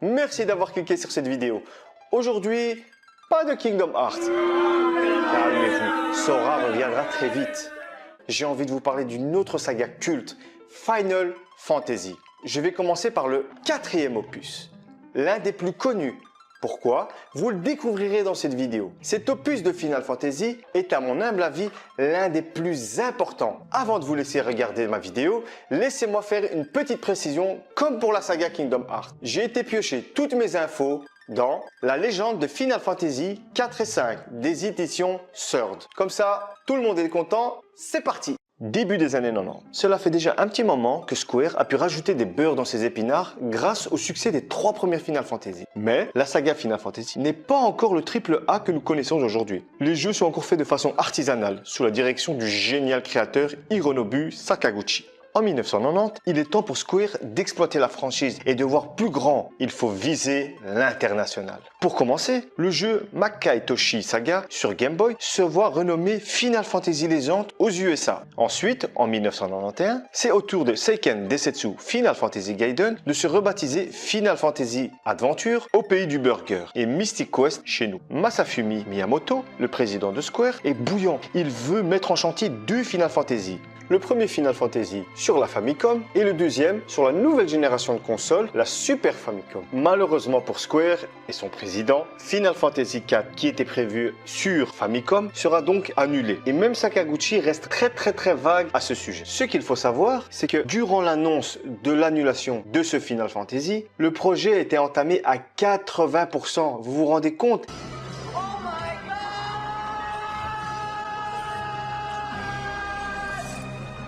Merci d'avoir cliqué sur cette vidéo. Aujourd'hui, pas de Kingdom Hearts. Calmez-vous, Sora reviendra très vite. J'ai envie de vous parler d'une autre saga culte, Final Fantasy. Je vais commencer par le 4e opus, l'un des plus connus. Pourquoi? Vous le découvrirez dans cette vidéo. Cet opus de Final Fantasy est à mon humble avis l'un des plus importants. Avant de vous laisser regarder ma vidéo, laissez-moi faire une petite précision comme pour la saga Kingdom Hearts. J'ai été piocher toutes mes infos dans la légende de Final Fantasy 4 et 5 des éditions Third. Comme ça, tout le monde est content, c'est parti! Début des années 90. Cela fait déjà un petit moment que Square a pu rajouter des beurres dans ses épinards grâce au succès des 3 premières Final Fantasy. Mais la saga Final Fantasy n'est pas encore le triple A que nous connaissons aujourd'hui. Les jeux sont encore faits de façon artisanale, sous la direction du génial créateur Hironobu Sakaguchi. En 1990, il est temps pour Square d'exploiter la franchise et de voir plus grand. Il faut viser l'international. Pour commencer, le jeu Makai Toshi Saga sur Game Boy se voit renommé Final Fantasy Legend aux USA. Ensuite, en 1991, c'est au tour de Seiken Densetsu Final Fantasy Gaiden de se rebaptiser Final Fantasy Adventure au pays du burger et Mystic Quest chez nous. Masafumi Miyamoto, le président de Square, est bouillant. Il veut mettre en chantier 2 Final Fantasy. Le premier Final Fantasy sur la Famicom et le deuxième sur la nouvelle génération de consoles, la Super Famicom. Malheureusement pour Square et son président, Final Fantasy IV qui était prévu sur Famicom sera donc annulé. Et même Sakaguchi reste très vague à ce sujet. Ce qu'il faut savoir, c'est que durant l'annonce de l'annulation de ce Final Fantasy, le projet a été entamé à 80%. Vous vous rendez compte ?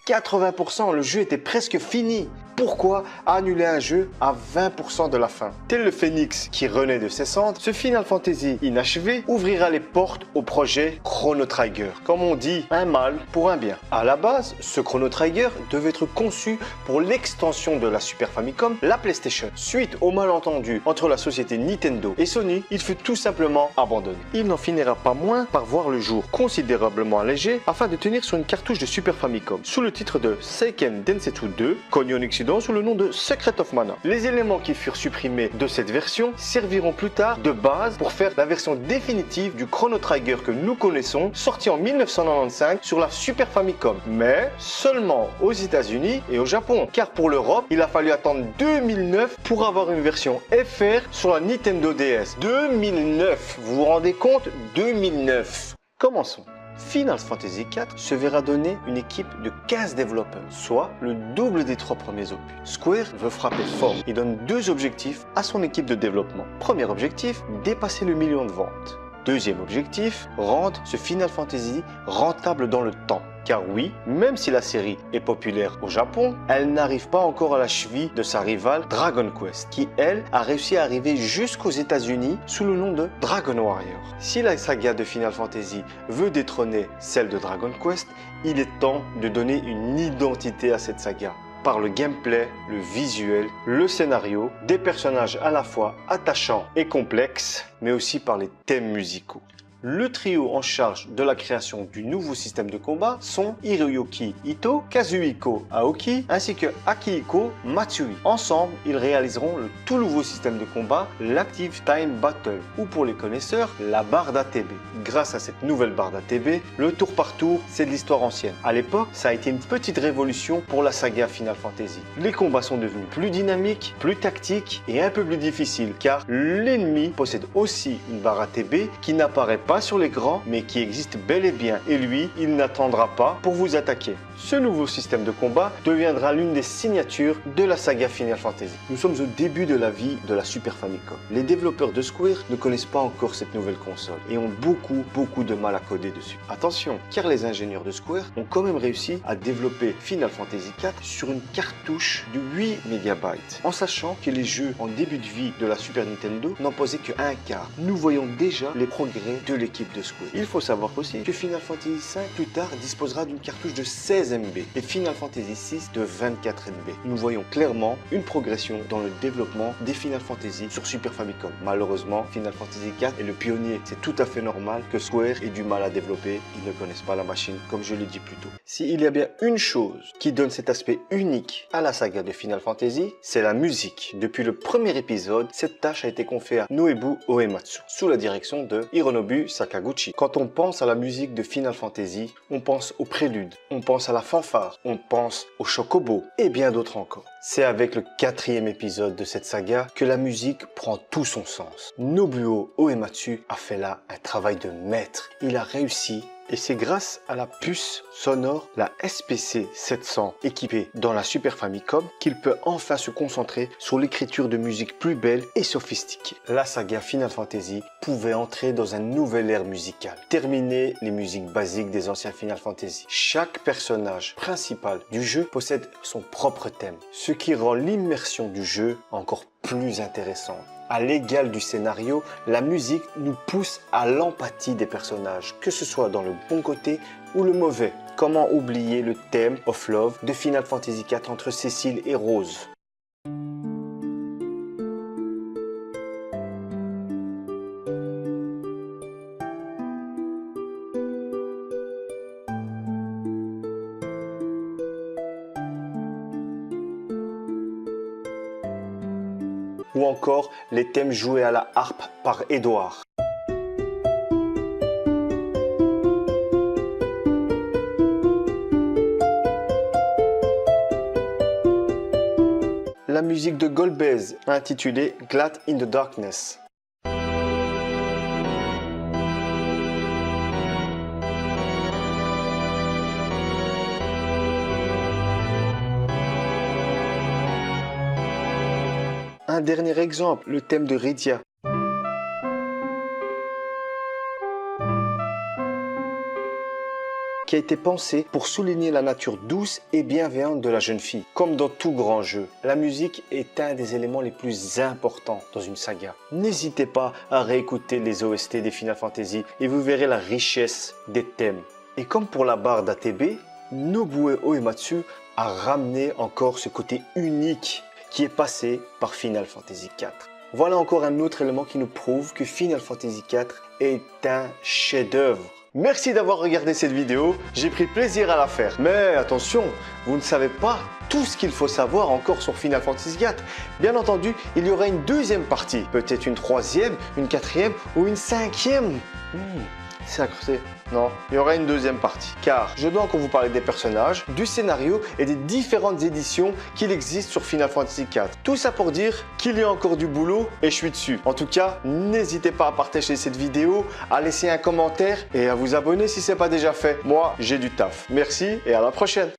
80%, le jeu était presque fini. Pourquoi annuler un jeu à 20% de la fin? Tel le phénix qui renaît de ses cendres, ce Final Fantasy inachevé ouvrira les portes au projet Chrono Trigger. Comme on dit, un mal pour un bien. À la base, ce Chrono Trigger devait être conçu pour l'extension de la Super Famicom, la PlayStation. Suite au malentendu entre la société Nintendo et Sony, il fut tout simplement abandonné. Il n'en finira pas moins par voir le jour considérablement allégé afin de tenir sur une cartouche de Super Famicom sous le titre de Seiken Densetsu 2, connu en Occident sous le nom de Secret of Mana. Les éléments qui furent supprimés de cette version serviront plus tard de base pour faire la version définitive du Chrono Trigger que nous connaissons, sorti en 1995 sur la Super Famicom, mais seulement aux États-Unis et au Japon, car pour l'Europe, il a fallu attendre 2009 pour avoir une version FR sur la Nintendo DS. 2009, vous vous rendez compte? 2009. Commençons. Final Fantasy IV se verra donner une équipe de 15 développeurs, soit le double des 3 premiers opus. Square veut frapper fort et donne 2 objectifs à son équipe de développement. Premier objectif, dépasser le 1 million de ventes. Deuxième objectif, rendre ce Final Fantasy rentable dans le temps. Car oui, même si la série est populaire au Japon, elle n'arrive pas encore à la cheville de sa rivale Dragon Quest, qui elle a réussi à arriver jusqu'aux États-Unis sous le nom de Dragon Warrior. Si la saga de Final Fantasy veut détrôner celle de Dragon Quest, il est temps de donner une identité à cette saga. Par le gameplay, le visuel, le scénario, des personnages à la fois attachants et complexes, mais aussi par les thèmes musicaux. Le trio en charge de la création du nouveau système de combat sont Hiroyuki Ito, Kazuhiko Aoki ainsi que Akihiko Matsui. Ensemble, ils réaliseront le tout nouveau système de combat, l'Active Time Battle, ou pour les connaisseurs, la barre d'ATB. Grâce à cette nouvelle barre d'ATB, le tour par tour, c'est de l'histoire ancienne. À l'époque, ça a été une petite révolution pour la saga Final Fantasy. Les combats sont devenus plus dynamiques, plus tactiques et un peu plus difficiles, car l'ennemi possède aussi une barre ATB qui n'apparaît pas sur l'écran mais qui existe bel et bien, et lui, il n'attendra pas pour vous attaquer. Ce nouveau système de combat deviendra l'une des signatures de la saga Final Fantasy. Nous sommes au début de la vie de la Super Famicom. Les développeurs de Square ne connaissent pas encore cette nouvelle console et ont beaucoup de mal à coder dessus. Attention, car les ingénieurs de Square ont quand même réussi à développer Final Fantasy IV sur une cartouche de 8 MB, en sachant que les jeux en début de vie de la Super Nintendo n'en posaient que un quart. Nous voyons déjà les progrès de l'équipe de Square. Il faut savoir aussi que Final Fantasy V plus tard disposera d'une cartouche de 16 MB et Final Fantasy VI de 24 MB. Nous voyons clairement une progression dans le développement des Final Fantasy sur Super Famicom. Malheureusement, Final Fantasy IV est le pionnier. C'est tout à fait normal que Square ait du mal à développer. Ils ne connaissent pas la machine, comme je l'ai dit plus tôt. S'il y a bien une chose qui donne cet aspect unique à la saga de Final Fantasy, c'est la musique. Depuis le premier épisode, cette tâche a été confiée à Nobuo Uematsu, sous la direction de Hironobu Sakaguchi. Quand on pense à la musique de Final Fantasy, on pense au prélude, on pense à la fanfare, on pense au chocobo et bien d'autres encore. C'est avec le 4e épisode de cette saga que la musique prend tout son sens. Nobuo Uematsu a fait là un travail de maître. Il a réussi. Et c'est grâce à la puce sonore, la SPC 700 équipée dans la Super Famicom qu'il peut enfin se concentrer sur l'écriture de musique plus belle et sophistiquée. La saga Final Fantasy pouvait entrer dans un nouvel ère musicale, terminer les musiques basiques des anciens Final Fantasy. Chaque personnage principal du jeu possède son propre thème, ce qui rend l'immersion du jeu encore plus intéressante. À l'égal du scénario, la musique nous pousse à l'empathie des personnages, que ce soit dans le bon côté ou le mauvais. Comment oublier le thème of love de Final Fantasy IV entre Cécile et Rose? Ou encore les thèmes joués à la harpe par Edouard. La musique de Golbez, intitulée Glad in the Darkness. Un dernier exemple, le thème de Rydia. Qui a été pensé pour souligner la nature douce et bienveillante de la jeune fille. Comme dans tout grand jeu, la musique est un des éléments les plus importants dans une saga. N'hésitez pas à réécouter les OST des Final Fantasy et vous verrez la richesse des thèmes. Et comme pour la barre d'ATB, Nobuo Uematsu a ramené encore ce côté unique qui est passé par Final Fantasy IV. Voilà encore un autre élément qui nous prouve que Final Fantasy IV est un chef-d'œuvre. Merci d'avoir regardé cette vidéo, j'ai pris plaisir à la faire. Mais attention, vous ne savez pas tout ce qu'il faut savoir encore sur Final Fantasy IV. Bien entendu, il y aura une deuxième partie, peut-être une troisième, une quatrième ou une cinquième. Sacré. Non, il y aura une deuxième partie. Car je dois encore vous parler des personnages, du scénario et des différentes éditions qu'il existe sur Final Fantasy IV. Tout ça pour dire qu'il y a encore du boulot et je suis dessus. En tout cas, n'hésitez pas à partager cette vidéo, à laisser un commentaire et à vous abonner si ce n'est pas déjà fait. Moi, j'ai du taf. Merci et à la prochaine.